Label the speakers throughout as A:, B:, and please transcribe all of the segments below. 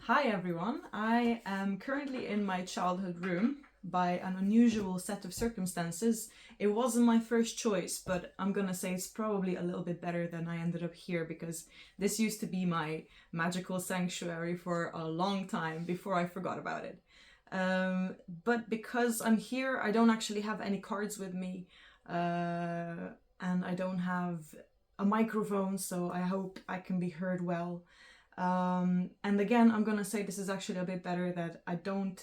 A: Hi everyone, I am currently in my childhood room by an unusual set of circumstances. It wasn't my first choice, but I'm gonna say it's probably a little bit better than I ended up here, because this used to be my magical sanctuary for a long time before I forgot about it. But because I'm here, I don't actually have any cards with me, and I don't have a microphone, so I hope I can be heard well. And again, I'm gonna say this is actually a bit better that I don't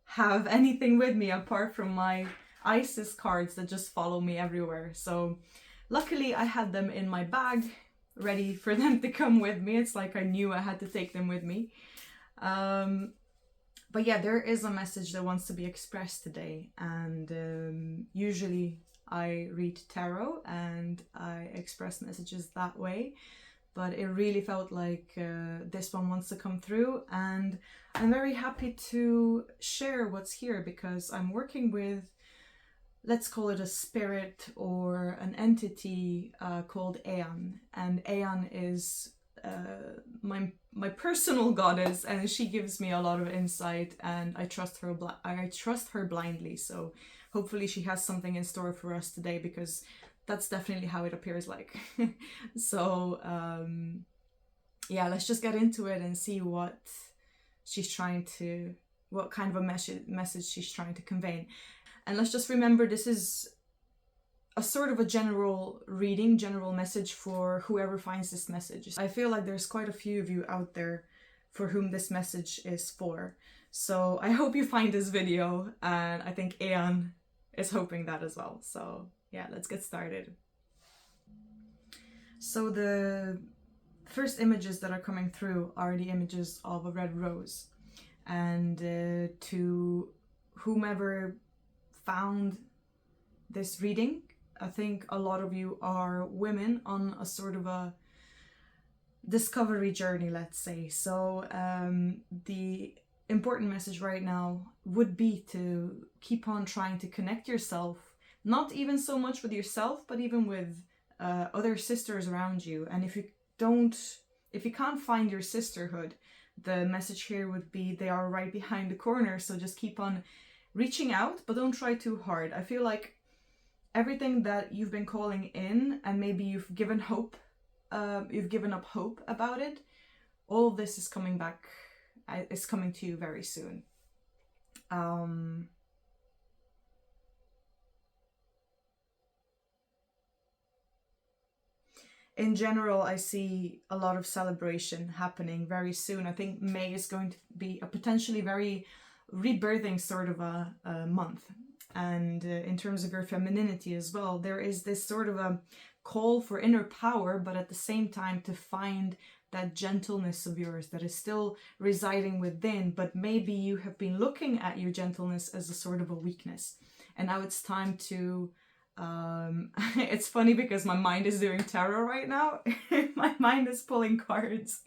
A: have anything with me apart from my ISIS cards that just follow me everywhere. So luckily I had them in my bag ready for them to come with me. It's like I knew I had to take them with me. But yeah, there is a message that wants to be expressed today, and usually I read tarot and I express messages that way, but it really felt like this one wants to come through, and I'm very happy to share what's here because I'm working with, let's call it a spirit or an entity called Aeon, and Aeon is my personal goddess, and she gives me a lot of insight, and I trust her blindly. So hopefully she has something in store for us today, because that's definitely how it appears like. So yeah, let's just get into it and see what kind of a message she's trying to convey. And let's just remember, this is a sort of a general reading, general message for whoever finds this message. I feel like there's quite a few of you out there for whom this message is for. So I hope you find this video, and I think Aeon is hoping that as well. So yeah, let's get started. So the first images that are coming through are the images of a red rose. And to whomever found this reading, I think a lot of you are women on a sort of a discovery journey, let's say. So the important message right now would be to keep on trying to connect yourself, not even so much with yourself, but even with other sisters around you. And if you can't find your sisterhood, the message here would be they are right behind the corner. So just keep on reaching out, but don't try too hard. I feel like everything that you've been calling in, and maybe you've given up hope about it, all of this is coming back, is coming to you very soon. In general, I see a lot of celebration happening very soon. I think May is going to be a potentially very rebirthing sort of a month. And in terms of your femininity as well, there is this sort of a call for inner power, but at the same time to find that gentleness of yours that is still residing within, but maybe you have been looking at your gentleness as a sort of a weakness. And now it's time to it's funny because my mind is doing tarot right now. My mind is pulling cards,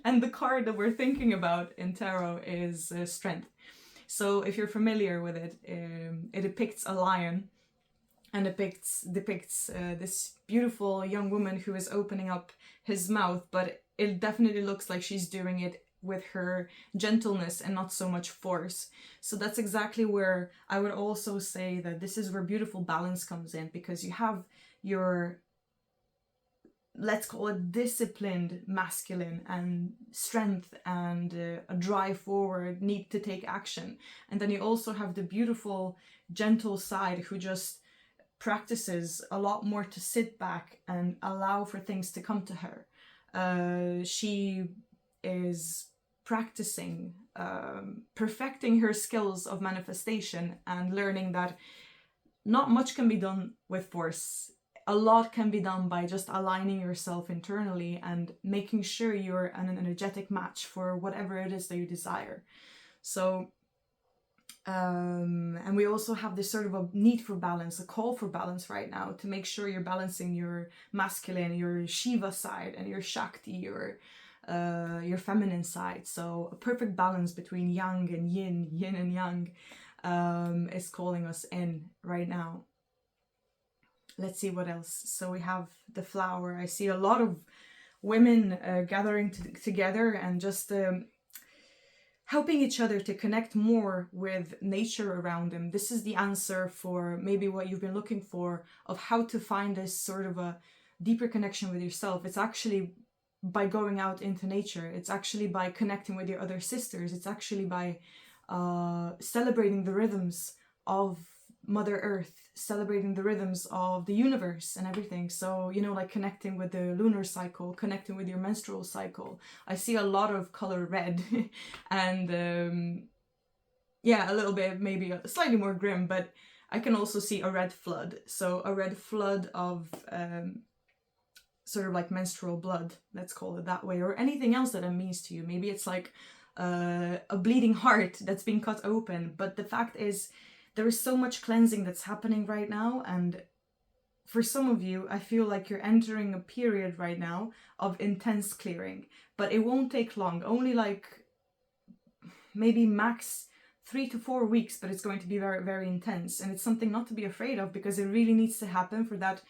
A: and the card that we're thinking about in tarot is strength. So if you're familiar with it, it depicts a lion, and depicts this beautiful young woman who is opening up his mouth, but it definitely looks like she's doing it with her gentleness and not so much force. So that's exactly where I would also say that this is where beautiful balance comes in, because you have your, let's call it, disciplined masculine and strength and a drive forward, need to take action. And then you also have the beautiful gentle side who just practices a lot more to sit back and allow for things to come to her. She is practicing, perfecting her skills of manifestation, and learning that not much can be done with force. A lot can be done by just aligning yourself internally and making sure you're an energetic match for whatever it is that you desire. So and we also have this sort of a need for balance, a call for balance right now, to make sure you're balancing your masculine, your Shiva side, and your Shakti, your feminine side. So a perfect balance between yang and yin and yang is calling us in right now. let's see what else. So we have the flower. I see a lot of women gathering together and just helping each other to connect more with nature around them. This is the answer for maybe what you've been looking for, of how to find this sort of a deeper connection with yourself. It's actually by going out into nature. It's actually by connecting with your other sisters. It's actually by celebrating the rhythms of Mother Earth, celebrating the rhythms of the universe and everything. So, you know, like connecting with the lunar cycle, connecting with your menstrual cycle. I see a lot of color red and yeah, a little bit maybe slightly more grim, but I can also see a red flood. So a red flood of sort of like menstrual blood, let's call it that way, or anything else that it means to you. Maybe it's like a bleeding heart that's being cut open. But the fact is, there is so much cleansing that's happening right now, and for some of you, I feel like you're entering a period right now of intense clearing, but it won't take long, only like maybe max 3 to 4 weeks, but it's going to be very, very intense. And it's something not to be afraid of, because it really needs to happen for that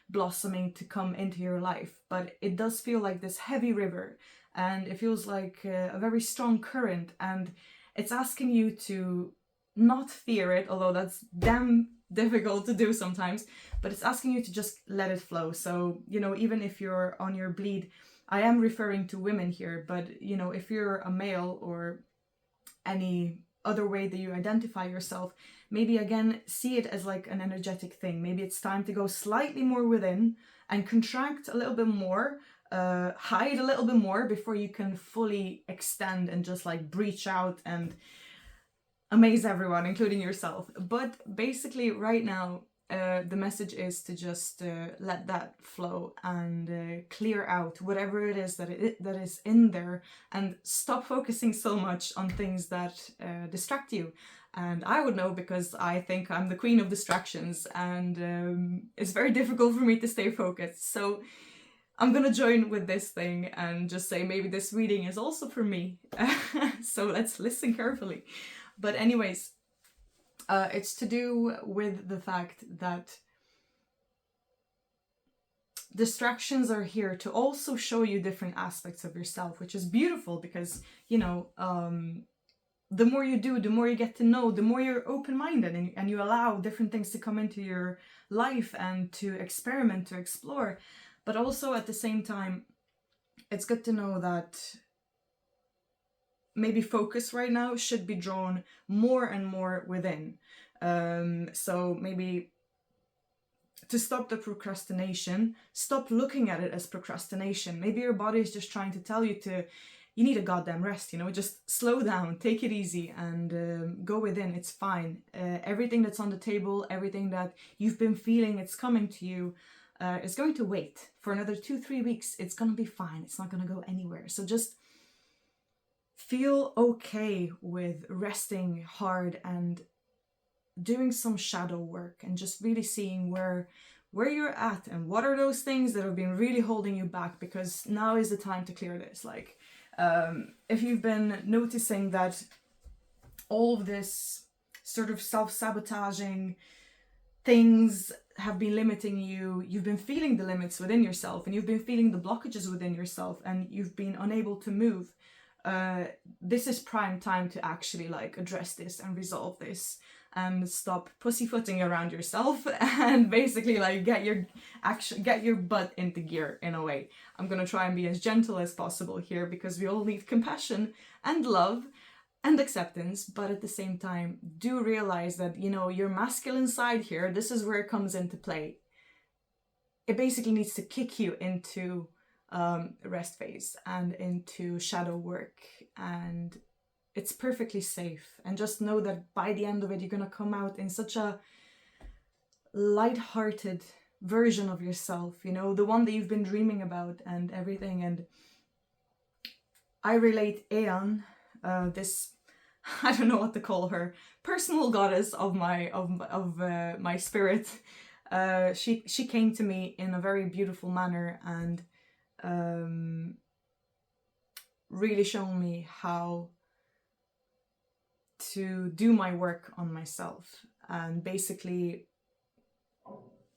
A: blossoming to come into your life. But it does feel like this heavy river, and it feels like a very strong current, and it's asking you to not fear it, although that's damn difficult to do sometimes, but it's asking you to just let it flow. So, you know, even if you're on your bleed, I am referring to women here, but, you know, if you're a male or any other way that you identify yourself, maybe again, see it as like an energetic thing. Maybe it's time to go slightly more within and contract a little bit more, hide a little bit more before you can fully extend and just like breach out and amaze everyone, including yourself. But basically right now, the message is to just let that flow and clear out whatever it is that is in there, and stop focusing so much on things that distract you. And I would know, because I think I'm the queen of distractions, and it's very difficult for me to stay focused. So I'm gonna join with this thing and just say maybe this reading is also for me. So let's listen carefully. But anyways, it's to do with the fact that distractions are here to also show you different aspects of yourself, which is beautiful, because, you know, the more you do, the more you get to know, the more you're open-minded, and you allow different things to come into your life and to experiment, to explore. But also at the same time, it's good to know that maybe focus right now should be drawn more and more within. So maybe to stop the procrastination, stop looking at it as procrastination. Maybe your body is just trying to tell you you need a goddamn rest, you know, just slow down, take it easy, and go within. It's fine. Everything that's on the table, everything that you've been feeling, it's coming to you, is going to wait for another 2-3 weeks. It's gonna be fine. It's not gonna go anywhere. So just feel okay with resting hard and doing some shadow work, and just really seeing where you're at and what are those things that have been really holding you back, because now is the time to clear this. Like, if you've been noticing that all of this sort of self-sabotaging things have been limiting you, you've been feeling the limits within yourself, and you've been feeling the blockages within yourself, and you've been unable to move, this is prime time to actually like address this and resolve this, and stop pussyfooting around yourself, and basically like get your butt into gear in a way. I'm gonna try and be as gentle as possible here, because we all need compassion and love and acceptance, but at the same time, do realize that, you know, your masculine side here, this is where it comes into play. It basically needs to kick you into rest phase and into shadow work, and it's perfectly safe. And just know that by the end of it, you're gonna come out in such a light-hearted version of yourself, you know, the one that you've been dreaming about and everything. And I relate Aeon, this, I don't know what to call her, personal goddess of my spirit. She came to me in a very beautiful manner, and really shown me how to do my work on myself, and basically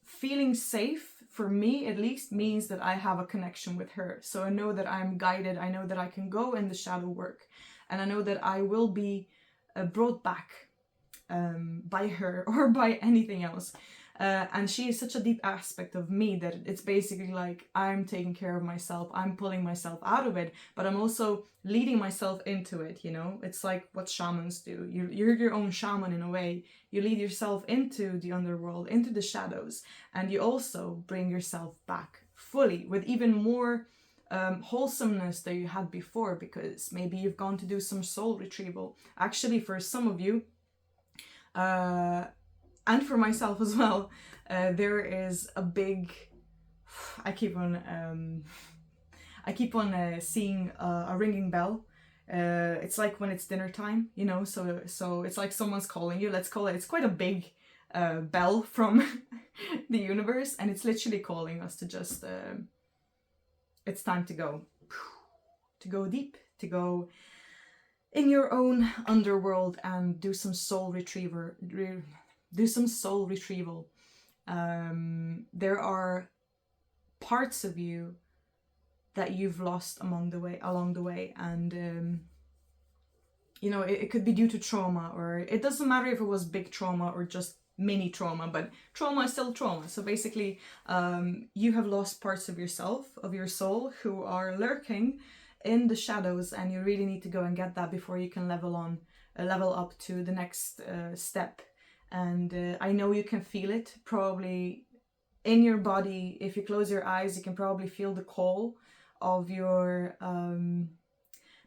A: feeling safe, for me at least, means that I have a connection with her. So I know that I'm guided, I know that I can go in the shadow work, and I know that I will be brought back by her or by anything else. And she is such a deep aspect of me that it's basically like I'm taking care of myself, I'm pulling myself out of it, but I'm also leading myself into it, you know? It's like what shamans do. You're your own shaman in a way. You lead yourself into the underworld, into the shadows, and you also bring yourself back fully with even more wholesomeness that you had before, because maybe you've gone to do some soul retrieval. Actually, for some of you, and for myself as well, there is a big, I keep on seeing a ringing bell. It's like when it's dinner time, you know, so it's like someone's calling you, let's call it. It's quite a big bell from the universe, and it's literally calling us to just, it's time to go deep, to go in your own underworld and do some soul retrieval. There are parts of you that you've lost along the way, and you know, it could be due to trauma, or it doesn't matter if it was big trauma or just mini trauma, but trauma is still trauma. So basically, you have lost parts of yourself, of your soul, who are lurking in the shadows, and you really need to go and get that before you can level up to the next step. And I know you can feel it probably in your body. If you close your eyes, you can probably feel the call of your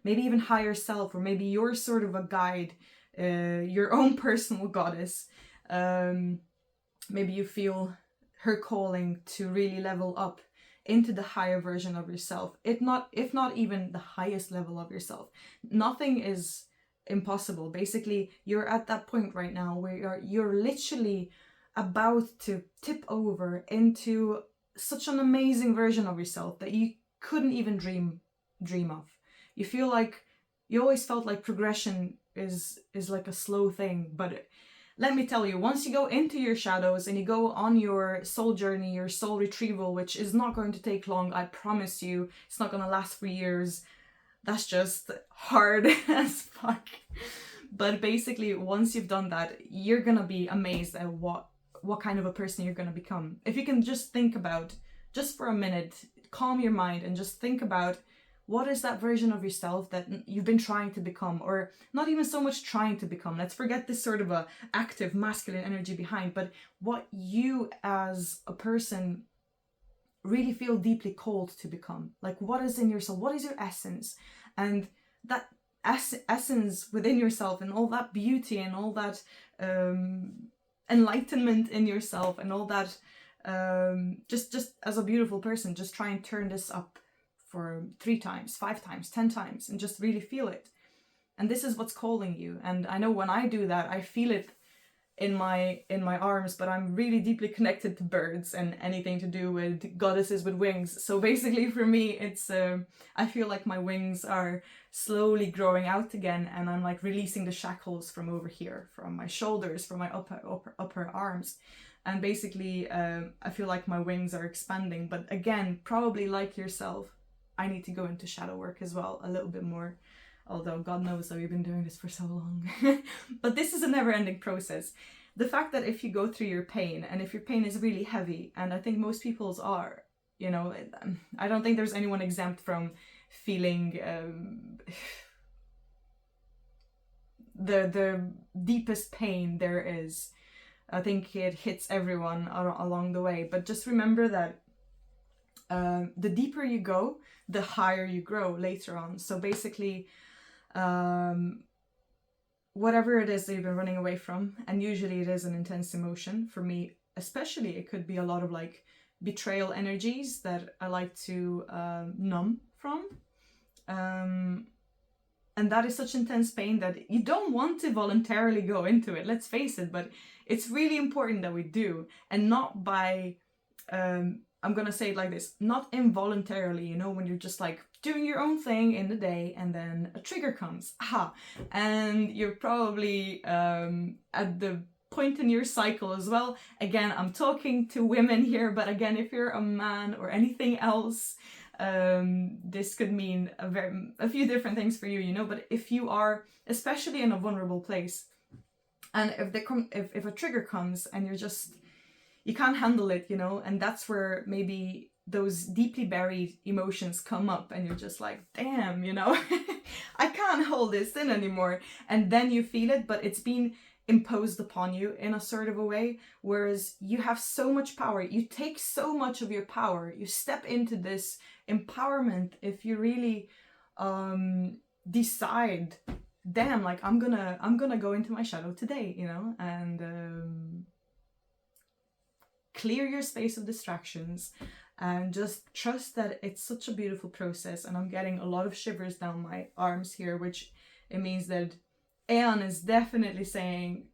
A: maybe even higher self, or maybe you're sort of a guide, your own personal goddess. Maybe you feel her calling to really level up into the higher version of yourself, if not even the highest level of yourself. Nothing is impossible. Basically, you're at that point right now where you're literally about to tip over into such an amazing version of yourself that you couldn't even dream of. You feel like, you always felt like progression is like a slow thing, but let me tell you, once you go into your shadows and you go on your soul journey, your soul retrieval, which is not going to take long, I promise you, it's not going to last for years. That's just hard as fuck. But basically, once you've done that, you're gonna be amazed at what kind of a person you're gonna become. If you can just think about, just for a minute, calm your mind and just think about, what is that version of yourself that you've been trying to become, or not even so much trying to become. Let's forget this sort of a active masculine energy behind, but what you as a person really feel deeply called to become. Like, what is in yourself? What is your essence? And that essence within yourself, and all that beauty, and all that enlightenment in yourself, and all that just as a beautiful person, just try and turn this up for 3 times, 5 times, 10 times, and just really feel it. And this is what's calling you. And I know when I do that, I feel it in my arms, but I'm really deeply connected to birds and anything to do with goddesses with wings. So basically for me, it's I feel like my wings are slowly growing out again, and I'm like releasing the shackles from over here, from my shoulders, from my upper arms. And basically I feel like my wings are expanding. But again, probably like yourself, I need to go into shadow work as well a little bit more. Although God knows that we've been doing this for so long. But this is a never-ending process. The fact that if you go through your pain, and if your pain is really heavy, and I think most people's are, you know, I don't think there's anyone exempt from feeling the deepest pain there is. I think it hits everyone along the way. But just remember that the deeper you go, the higher you grow later on. So basically, whatever it is that you've been running away from, and usually it is an intense emotion. For me especially, it could be a lot of like betrayal energies that I like to numb from. And that is such intense pain that you don't want to voluntarily go into it, let's face it, but it's really important that we do. And not by, I'm gonna say it like this, not involuntarily, you know, when you're just like doing your own thing in the day and then a trigger comes, and you're probably at the point in your cycle as well. Again, I'm talking to women here, but again, if you're a man or anything else, this could mean a few different things for you, you know. But if you are especially in a vulnerable place, and if a trigger comes and you can't handle it, you know, and that's where maybe those deeply buried emotions come up and you're just like, damn, you know, I can't hold this in anymore. And then you feel it, but it's been imposed upon you in a sort of a way, whereas you have so much power. You take so much of your power. You step into this empowerment if you really decide, damn, like I'm gonna go into my shadow today, you know, and clear your space of distractions and just trust that it's such a beautiful process. And I'm getting a lot of shivers down my arms here, which it means that Aeon is definitely saying,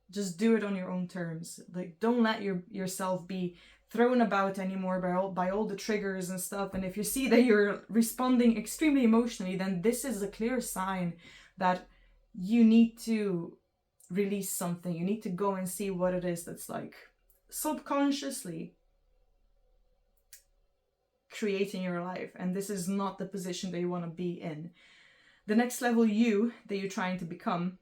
A: just do it on your own terms. Like, don't let yourself be thrown about anymore by all the triggers and stuff. And if you see that you're responding extremely emotionally, then this is a clear sign that you need to release something. You need to go and see what it is that's like subconsciously creating your life. And this is not the position that you want to be in. The next level you that you're trying to become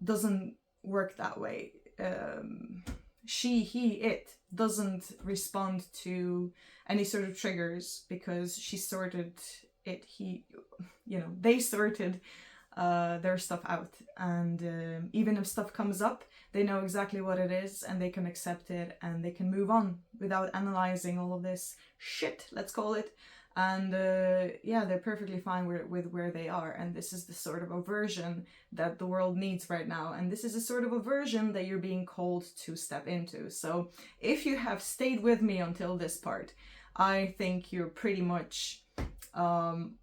A: doesn't work that way. She, he, it doesn't respond to any sort of triggers because she sorted it. They sorted their stuff out. And even if stuff comes up, they know exactly what it is and they can accept it and they can move on without analyzing all of this shit, let's call it. And they're perfectly fine with where they are. And this is the sort of a version that the world needs right now. And this is a sort of a version that you're being called to step into. So if you have stayed with me until this part, I think you're pretty much on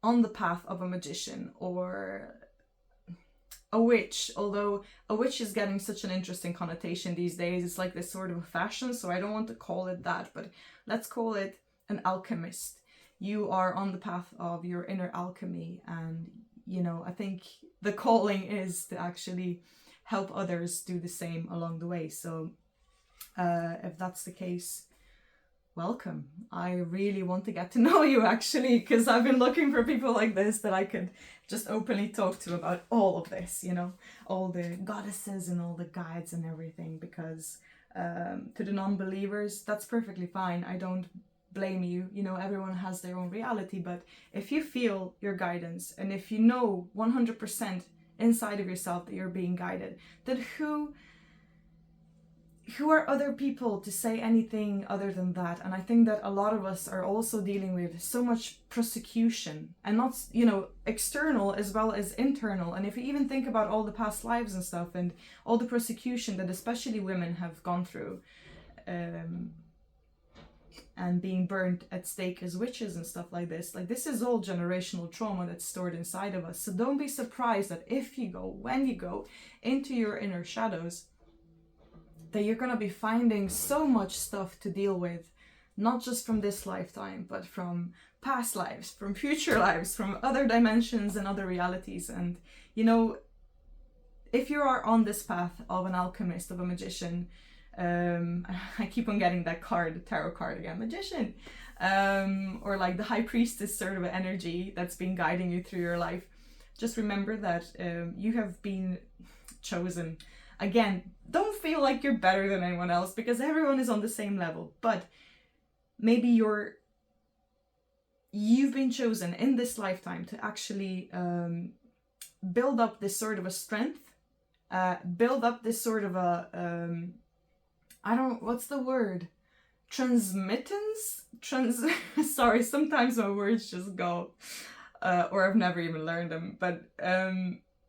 A: the path of a magician or a witch. Although a witch is getting such an interesting connotation these days. It's like this sort of a fashion. So I don't want to call it that, but let's call it an alchemist. You are on the path of your inner alchemy, and I think the calling is to actually help others do the same along the way. So if that's the case, welcome. I really want to get to know you, actually, because I've been looking for people like this that I could just openly talk to about all of this, all the goddesses and all the guides and everything, because to the non-believers, that's perfectly fine. I don't blame you. Everyone has their own reality, but if you feel your guidance and if you know 100% inside of yourself that you're being guided, then who are other people to say anything other than that? And I think that a lot of us are also dealing with so much persecution, and not external as well as internal. And if you even think about all the past lives and stuff and all the persecution that especially women have gone through, and being burnt at stake as witches and stuff like this is all generational trauma that's stored inside of us. So don't be surprised that when you go into your inner shadows, that you're going to be finding so much stuff to deal with, not just from this lifetime, but from past lives, from future lives, from other dimensions and other realities. And if you are on this path of an alchemist, of a magician, I keep on getting that card, the tarot card again, magician, or like the high priestess sort of energy that's been guiding you through your life. Just remember that you have been chosen. Again, don't feel like you're better than anyone else, because everyone is on the same level, but maybe you've been chosen in this lifetime to actually build up this sort of a strength, build up this sort of a what's the word? Transmittance? Sorry, sometimes my words just go, or I've never even learned them, but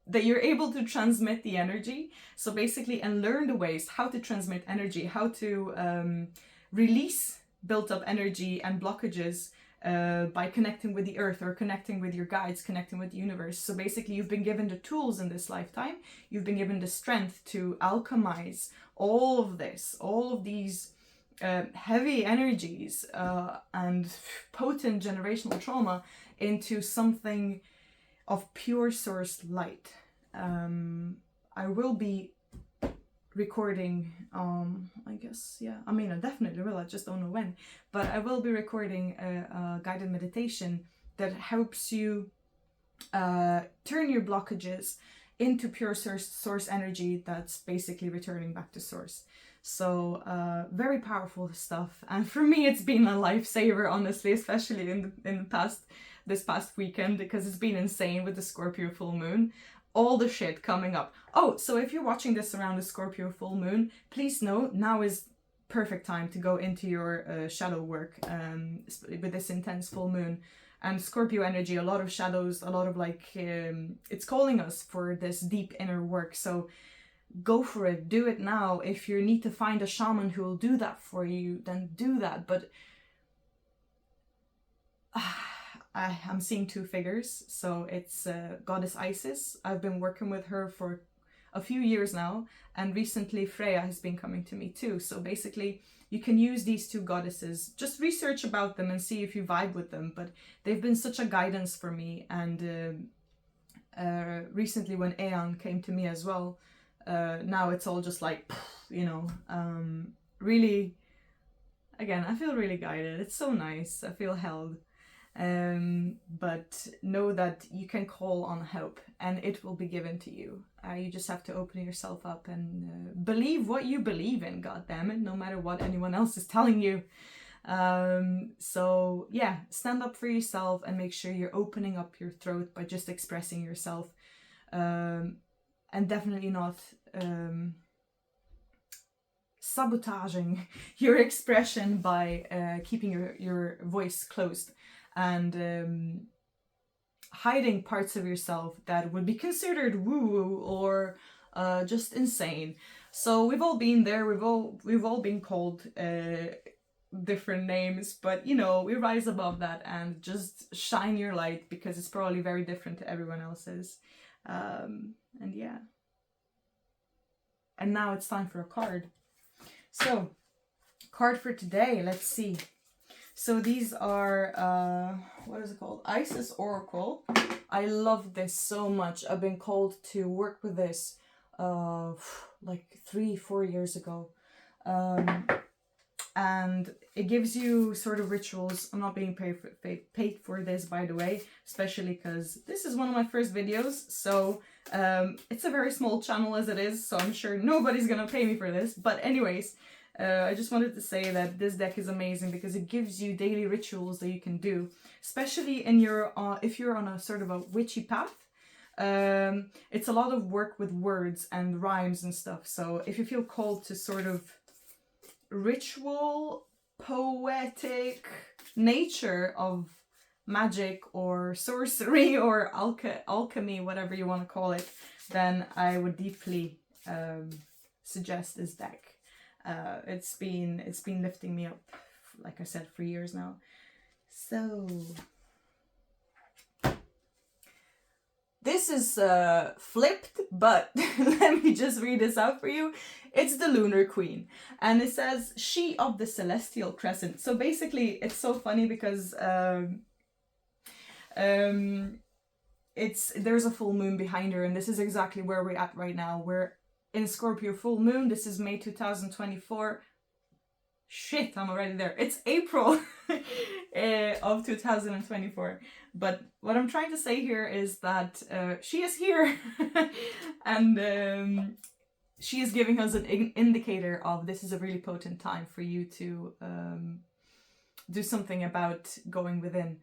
A: that you're able to transmit the energy. So basically, and learn the ways how to transmit energy, how to release built up energy and blockages by connecting with the earth or connecting with your guides, connecting with the universe. So basically, you've been given the tools in this lifetime. You've been given the strength to alchemize all of this, all of these heavy energies and potent generational trauma into something of pure source light. I will be recording, I guess, yeah, I mean, I definitely will, I just don't know when, but I will be recording a guided meditation that helps you turn your blockages into pure source energy that's basically returning back to source. So very powerful stuff, and for me it's been a lifesaver, honestly, especially in this past weekend, because it's been insane with the Scorpio full moon, all the shit coming up. Oh, so if you're watching this around the Scorpio full moon, please know now is perfect time to go into your shadow work with this intense full moon. And Scorpio energy, a lot of shadows, a lot of like, it's calling us for this deep inner work. So go for it, do it now. If you need to find a shaman who will do that for you, then do that. But I'm seeing two figures. So it's goddess Isis. I've been working with her for a few years now, and recently Freya has been coming to me too. So basically you can use these two goddesses, just research about them and see if you vibe with them, but they've been such a guidance for me. And recently when Aeon came to me as well, now it's all just like, you know, really, again, I feel really guided. It's so nice, I feel held. But know that you can call on help and it will be given to you. You just have to open yourself up and believe what you believe in, goddammit, no matter what anyone else is telling you. So yeah, stand up for yourself and make sure you're opening up your throat by just expressing yourself, and definitely not sabotaging your expression by keeping your voice closed and hiding parts of yourself that would be considered woo-woo or just insane. So we've all been there, we've all been called different names, but you know, we rise above that and just shine your light, because it's probably very different to everyone else's. And yeah. And now it's time for a card. So, card for today, let's see. So these are, what is it called? Isis Oracle. I love this so much. I've been called to work with this like 3-4 years ago. And it gives you sort of rituals. I'm not being paid for this, by the way, especially because this is one of my first videos. So it's a very small channel as it is, so I'm sure nobody's gonna pay me for this. But anyways, I just wanted to say that this deck is amazing because it gives you daily rituals that you can do, especially in your if you're on a sort of a witchy path. It's a lot of work with words and rhymes and stuff. So if you feel called to sort of ritual, poetic nature of magic or sorcery or alchemy, whatever you want to call it, then I would deeply suggest this deck. It's been lifting me up, like I said, for years now. So this is flipped, but let me just read this out for you. It's the Lunar Queen, and it says, "She of the Celestial Crescent." So basically, it's so funny because there's a full moon behind her, and this is exactly where we're at right now. We're in Scorpio full moon. This is May 2024. Shit, I'm already there. It's April of 2024. But what I'm trying to say here is that she is here and she is giving us an indicator of this is a really potent time for you to do something about going within,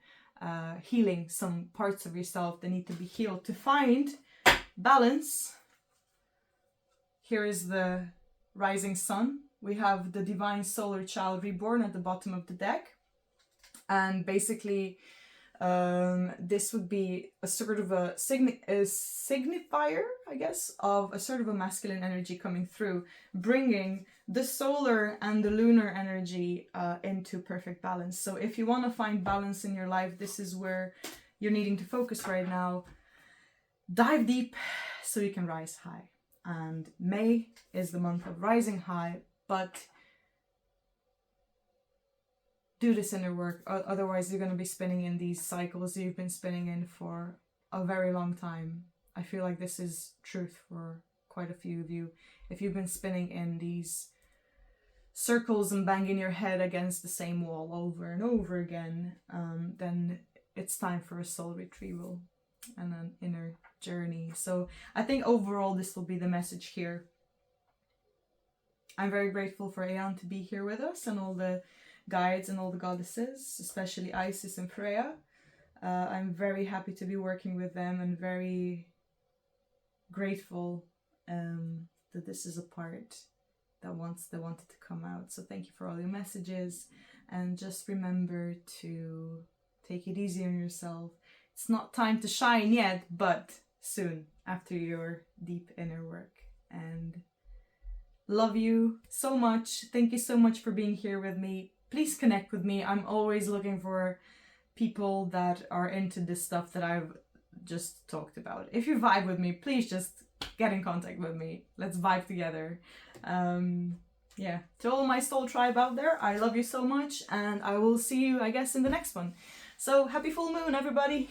A: healing some parts of yourself that need to be healed to find balance. Here is the rising sun. We have the divine solar child reborn at the bottom of the deck. And basically, this would be a sort of a signifier, I guess, of a sort of a masculine energy coming through, bringing the solar and the lunar energy into perfect balance. So if you want to find balance in your life, this is where you're needing to focus right now. Dive deep so you can rise high. And May is the month of rising high, but do this inner work, otherwise you're going to be spinning in these cycles you've been spinning in for a very long time. I feel like this is truth for quite a few of you. If you've been spinning in these circles and banging your head against the same wall over and over again, then it's time for a soul retrieval and an inner journey. So I think overall this will be the message here. I'm very grateful for Aeon to be here with us, and all the guides and all the goddesses, especially Isis and Freya. I'm very happy to be working with them, and very grateful that this is a part that wanted to come out. So thank you for all your messages, and just remember to take it easy on yourself. It's not time to shine yet, but soon, after your deep inner work. And love you so much. Thank you so much for being here with me. Please connect with me. I'm always looking for people that are into this stuff that I've just talked about. If you vibe with me, please just get in contact with me. Let's vibe together. Yeah, to all my soul tribe out there, I love you so much, and I will see you, I guess, in the next one. So happy full moon, everybody.